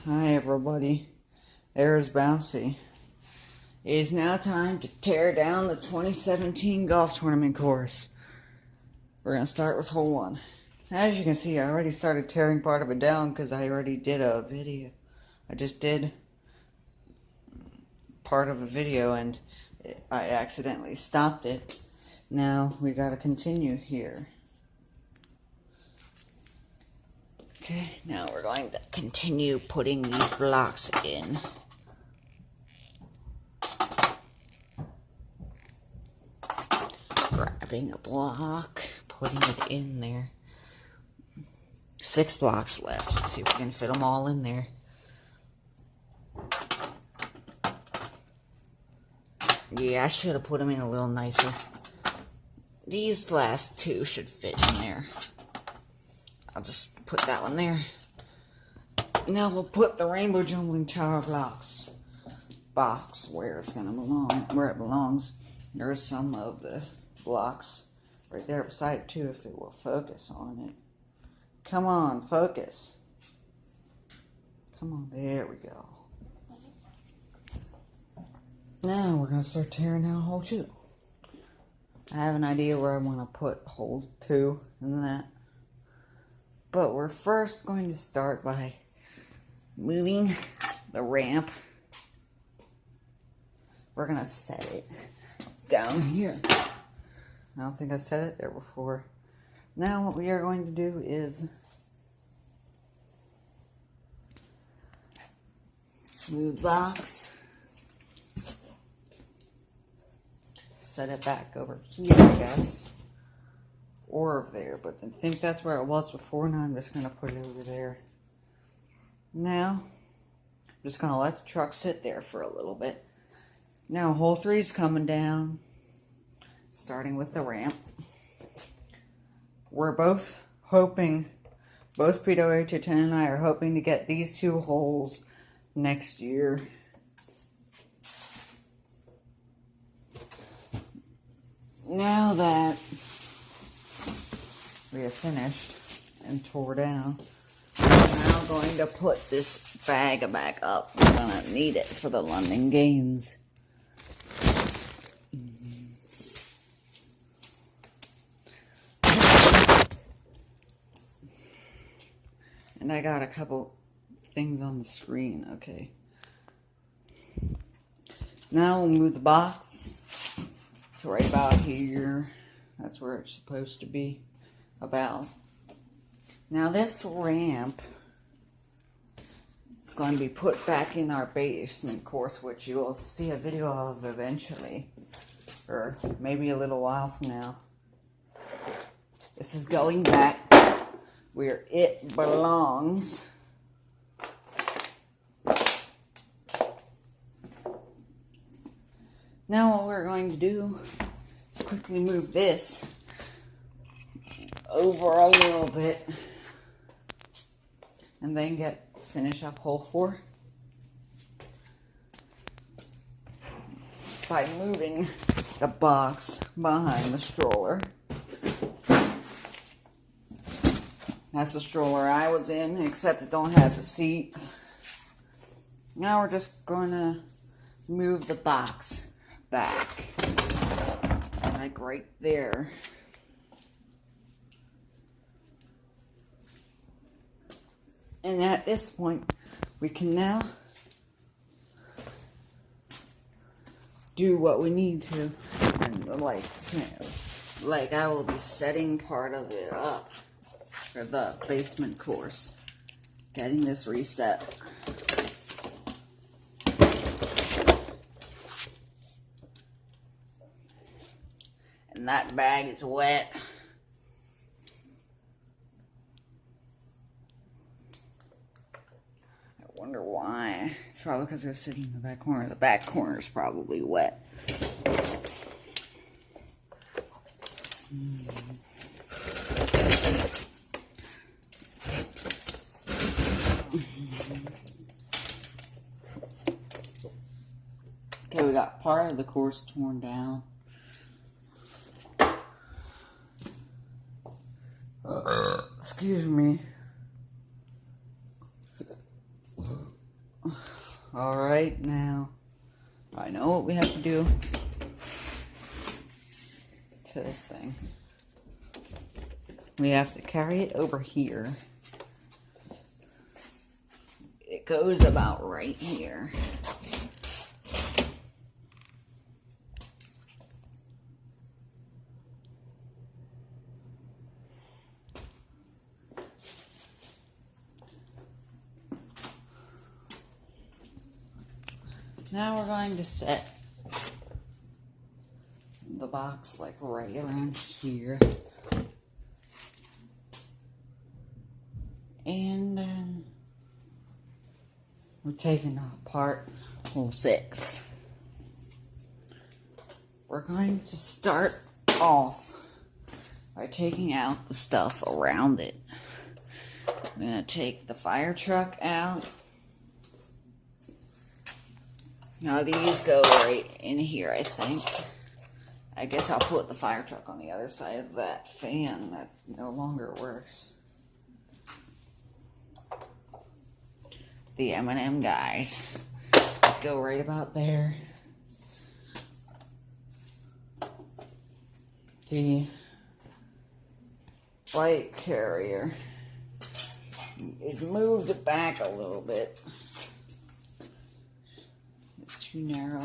Hi everybody, there's Bouncy. It is now time to tear down the 2017 golf tournament course. We're going to start with hole 1. As you can see, I already started tearing part of it down because I already did a video. I just did part of a video and I accidentally stopped it. Now we got to continue here. Okay, now we're going to continue putting these blocks in. Grabbing a block, putting it in there. 6 blocks left. Let's see if we can fit them all in there. Yeah, I should have put them in a little nicer. These last 2 should fit in there. I'll just put that one there. Now we'll put the rainbow jumbling tower box where it's gonna belong, where it belongs. There's some of the blocks right there beside it too, if it will focus on it. Come on, focus. Come on, there we go. Now we're gonna start tearing down hole 2. I have an idea where I want to put hole 2 in that. But we're first going to start by moving the ramp. We're going to set it down here. I don't think I set it there before. Now what we are going to do is move the box. Set it back over here, I guess. Or there, but I think that's where it was before. Now I'm just going to put it over there. Now, I'm just going to let the truck sit there for a little bit. Now, hole 3 is coming down, starting with the ramp. We're both hoping, both Pete 0810 and I are hoping to get these 2 holes next year. Now that we have finished and tore down, I'm now going to put this bag back up. I'm going to need it for the London Games. And I got a couple things on the screen, okay. Now we'll move the box to right about here. That's where it's supposed to be. About. Now this ramp is going to be put back in our basement course, which you will see a video of eventually, or maybe a little while from now. This is going back where it belongs. Now what we're going to do is quickly move this over a little bit and then finish up hole 4 by moving the box behind the stroller. That's the stroller I was in, except it don't have the seat. Now we're just going to move the box back, like right there. And at this point, we can now do what we need to. And like I will be setting part of it up for the basement course. Getting this reset. And that bag is wet. Wonder why. It's probably because they're sitting in the back corner. The back corner is probably wet. Okay, we got part of the course torn down. Excuse me. Alright, now I know what we have to do to this thing. We have to carry it over here. It goes about right here. Now we're going to set the box like right around here. And then we're taking apart hole 6. We're going to start off by taking out the stuff around it. I'm going to take the fire truck out. Now these go right in here, I think. I guess I'll put the fire truck on the other side of that fan that no longer works. The M&M guys go right about there. The bike carrier is moved back a little bit. It's too narrow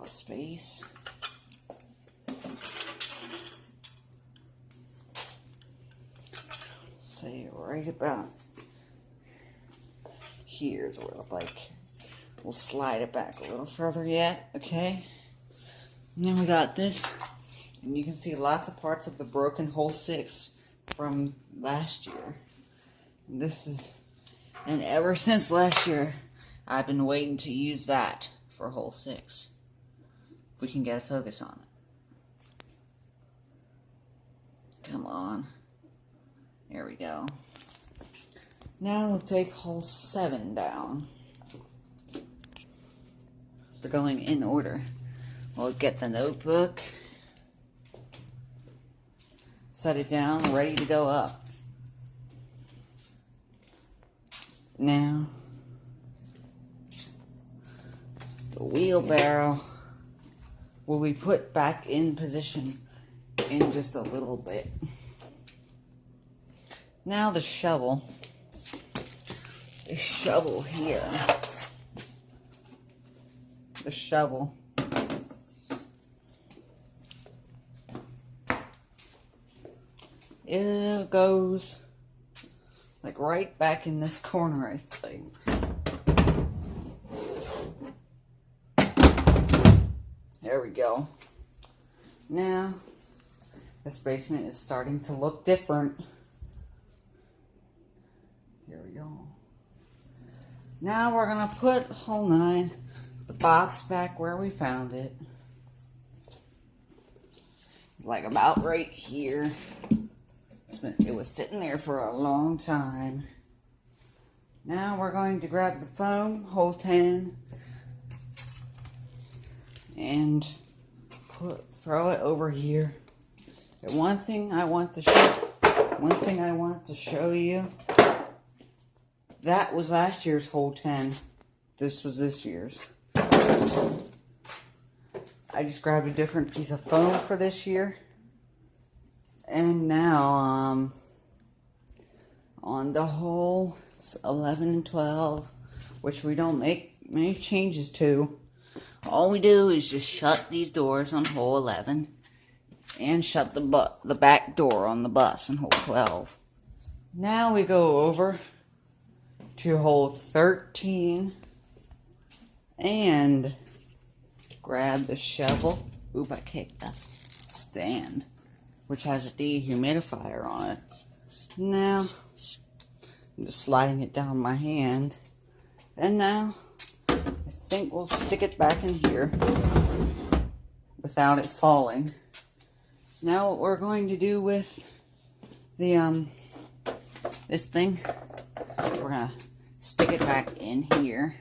a space. Say right about here's where the bike, we'll slide it back a little further yet, okay? And then we got this, and you can see lots of parts of the broken hole 6 from last year. And this is, and ever since last year, I've been waiting to use that for hole 6. If we can get a focus on it. Come on. There we go. Now we'll take hole 7 down. We're going in order. We'll get the notebook, set it down, ready to go up. Now, the wheelbarrow will be put back in position in just a little bit. Now the shovel. The shovel here. The shovel. It goes like right back in this corner, I think. There we go. Now, this basement is starting to look different. Here we go. Now we're going to put hole 9, the box back where we found it. Like about right here. It was sitting there for a long time. Now we're going to grab the foam, hole 10, and throw it over here. And one thing I want to show you. That was last year's hole 10. This was this year's. I just grabbed a different piece of foam for this year. And now, on the hole 11 and 12, which we don't make many changes to, all we do is just shut these doors on hole 11 and shut the back door on the bus in hole 12. Now we go over to hole 13 and grab the shovel. Oop, I kicked the stand, which has a dehumidifier on it. Now, I'm just sliding it down my hand. And now, I think we'll stick it back in here without it falling. Now what we're going to do with the, this thing, we're going to stick it back in here.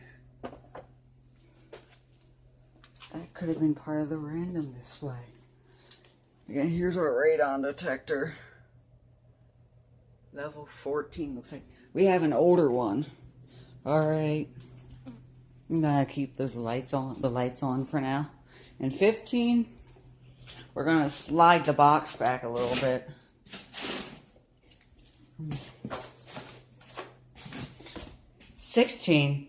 That could have been part of the random display. Again, here's our radon detector. Level 14, looks like. We have an older one. Alright. I'm gonna keep those lights on, the lights on for now. And 15, we're gonna slide the box back a little bit. 16,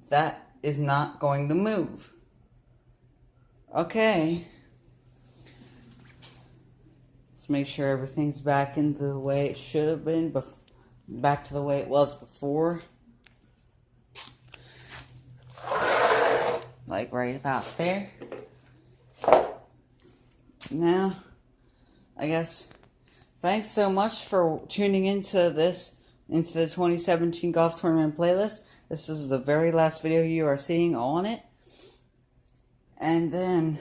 that is not going to move. Okay. Let's make sure everything's back in the way it should have been, back to the way it was before. Like right about there. Now, I guess, thanks so much for tuning into the 2017 golf tournament playlist. This is the very last video you are seeing on it. And then,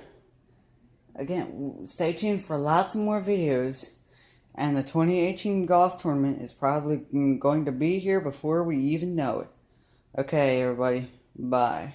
again, stay tuned for lots more videos. And the 2018 golf tournament is probably going to be here before we even know it. Okay, everybody. Bye.